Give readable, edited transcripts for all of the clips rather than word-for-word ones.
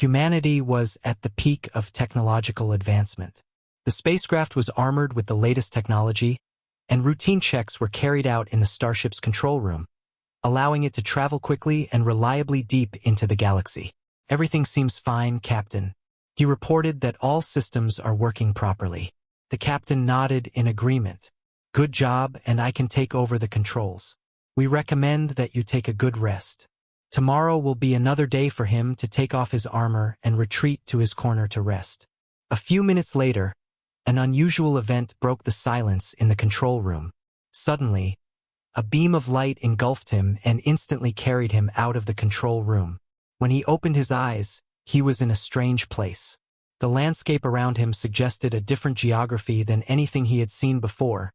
Humanity was at the peak of technological advancement. The spacecraft was armored with the latest technology, and routine checks were carried out in the starship's control room, allowing it to travel quickly and reliably deep into the galaxy. "Everything seems fine, Captain." He reported that all systems are working properly. The captain nodded in agreement. "Good job, and I can take over the controls. We recommend that you take a good rest. Tomorrow will be another day for him to take off his armor and retreat to his corner to rest." A few minutes later, an unusual event broke the silence in the control room. Suddenly, a beam of light engulfed him and instantly carried him out of the control room. When he opened his eyes, he was in a strange place. The landscape around him suggested a different geography than anything he had seen before,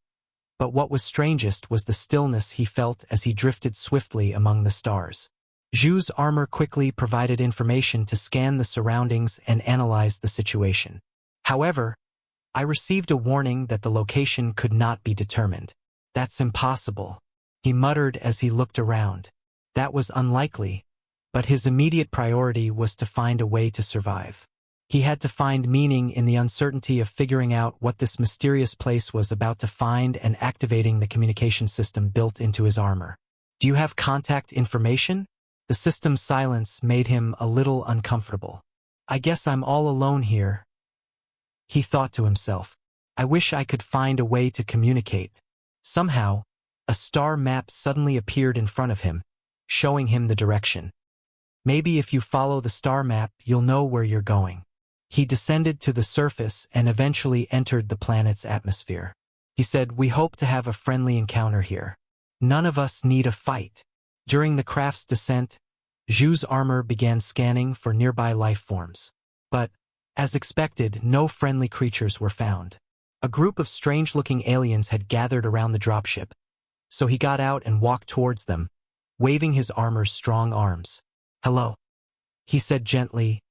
but what was strangest was the stillness he felt as he drifted swiftly among the stars. Jesau's armor quickly provided information to scan the surroundings and analyze the situation. "However, I received a warning that the location could not be determined." "That's impossible," he muttered as he looked around. That was unlikely, but his immediate priority was to find a way to survive. He had to find meaning in the uncertainty of figuring out what this mysterious place was about to find and activating the communication system built into his armor. "Do you have contact information?" The system's silence made him a little uncomfortable. "I guess I'm all alone here," he thought to himself. "I wish I could find a way to communicate." Somehow, a star map suddenly appeared in front of him, showing him the direction. "Maybe if you follow the star map, you'll know where you're going." He descended to the surface and eventually entered the planet's atmosphere. He said, "We hope to have a friendly encounter here. None of us need a fight." During the craft's descent, Jesau's armor began scanning for nearby life forms. But, as expected, no friendly creatures were found. A group of strange-looking aliens had gathered around the dropship, so he got out and walked towards them, waving his armor's strong arms. "Hello," he said gently.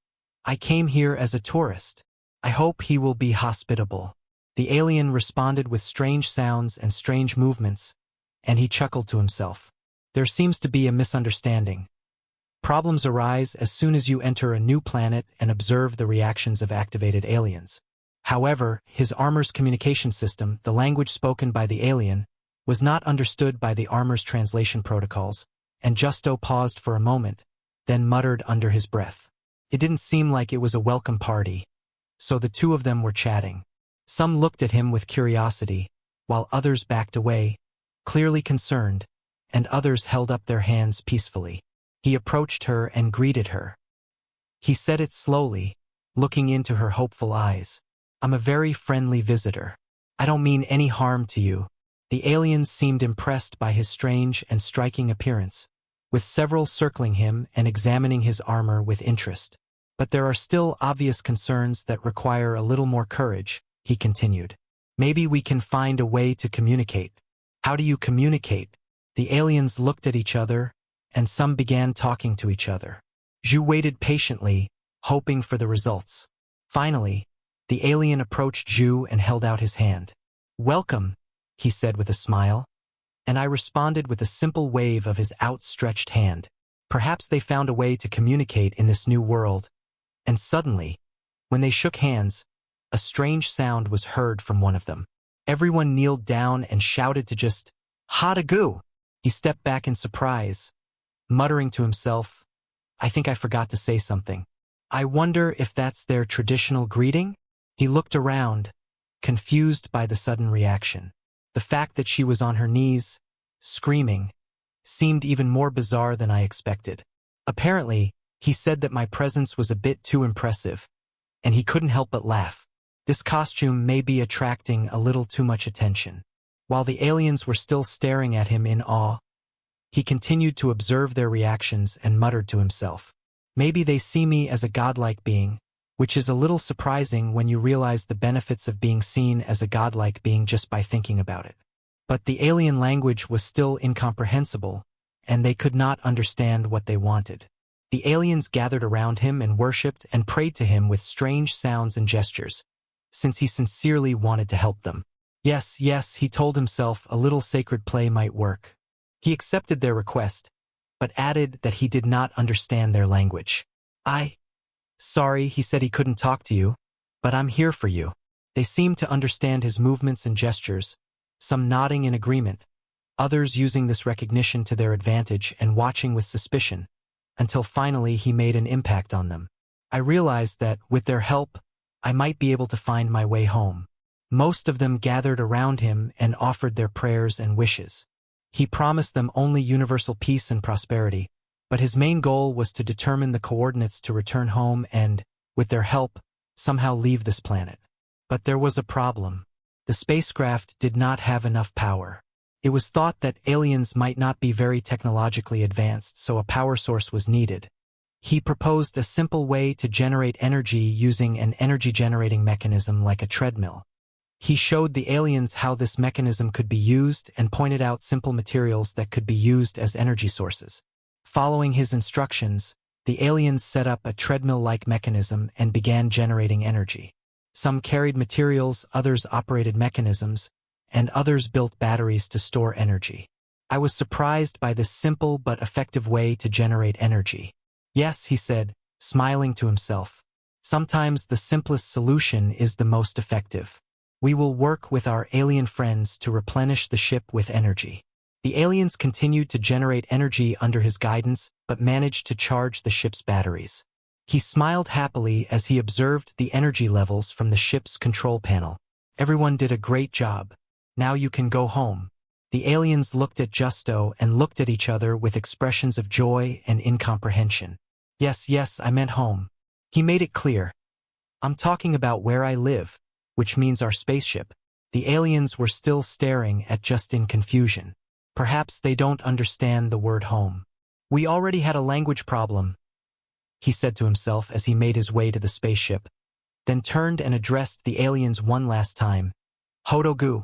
"I came here as a tourist. I hope he will be hospitable." The alien responded with strange sounds and strange movements, and he chuckled to himself. "There seems to be a misunderstanding. Problems arise as soon as you enter a new planet and observe the reactions of activated aliens." However, his armor's communication system, the language spoken by the alien, was not understood by the armor's translation protocols, and Jesau paused for a moment, then muttered under his breath. It didn't seem like it was a welcome party, so the two of them were chatting. Some looked at him with curiosity, while others backed away, clearly concerned, and others held up their hands peacefully. He approached her and greeted her. He said it slowly, looking into her hopeful eyes. "I'm a very friendly visitor. I don't mean any harm to you." The aliens seemed impressed by his strange and striking appearance, with several circling him and examining his armor with interest. "But there are still obvious concerns that require a little more courage," he continued. "Maybe we can find a way to communicate." "How do you communicate?" The aliens looked at each other, and some began talking to each other. Jesau waited patiently, hoping for the results. Finally, the alien approached Jesau and held out his hand. "Welcome," he said with a smile, and I responded with a simple wave of his outstretched hand. Perhaps they found a way to communicate in this new world, and suddenly, when they shook hands, a strange sound was heard from one of them. Everyone kneeled down and shouted to just, "Ha-da-goo!" He stepped back in surprise, muttering to himself, "I think I forgot to say something. I wonder if that's their traditional greeting?" He looked around, confused by the sudden reaction. The fact that she was on her knees, screaming, seemed even more bizarre than I expected. Apparently, he said that my presence was a bit too impressive, and he couldn't help but laugh. This costume may be attracting a little too much attention. While the aliens were still staring at him in awe, he continued to observe their reactions and muttered to himself, "Maybe they see me as a godlike being," which is a little surprising when you realize the benefits of being seen as a godlike being just by thinking about it. But the alien language was still incomprehensible, and they could not understand what they wanted. The aliens gathered around him and worshipped and prayed to him with strange sounds and gestures, since he sincerely wanted to help them. Yes, he told himself a little sacred play might work. He accepted their request, but added that he did not understand their language. Sorry, he said he couldn't talk to you, but I'm here for you. They seemed to understand his movements and gestures, some nodding in agreement, others using this recognition to their advantage and watching with suspicion, until finally he made an impact on them. I realized that, with their help, I might be able to find my way home. Most of them gathered around him and offered their prayers and wishes. He promised them only universal peace and prosperity, but his main goal was to determine the coordinates to return home and, with their help, somehow leave this planet. But there was a problem. The spacecraft did not have enough power. It was thought that aliens might not be very technologically advanced, so a power source was needed. He proposed a simple way to generate energy using an energy-generating mechanism like a treadmill. He showed the aliens how this mechanism could be used and pointed out simple materials that could be used as energy sources. Following his instructions, the aliens set up a treadmill-like mechanism and began generating energy. Some carried materials, others operated mechanisms, and others built batteries to store energy. I was surprised by this simple but effective way to generate energy. Yes, he said, smiling to himself. Sometimes the simplest solution is the most effective. We will work with our alien friends to replenish the ship with energy. The aliens continued to generate energy under his guidance, but managed to charge the ship's batteries. He smiled happily as he observed the energy levels from the ship's control panel. Everyone did a great job. Now you can go home. The aliens looked at Jesau and looked at each other with expressions of joy and incomprehension. Yes, I meant home. He made it clear. I'm talking about where I live, which means our spaceship. The aliens were still staring at just in confusion. Perhaps they don't understand the word home. We already had a language problem, he said to himself as he made his way to the spaceship, then turned and addressed the aliens one last time. Hodogu.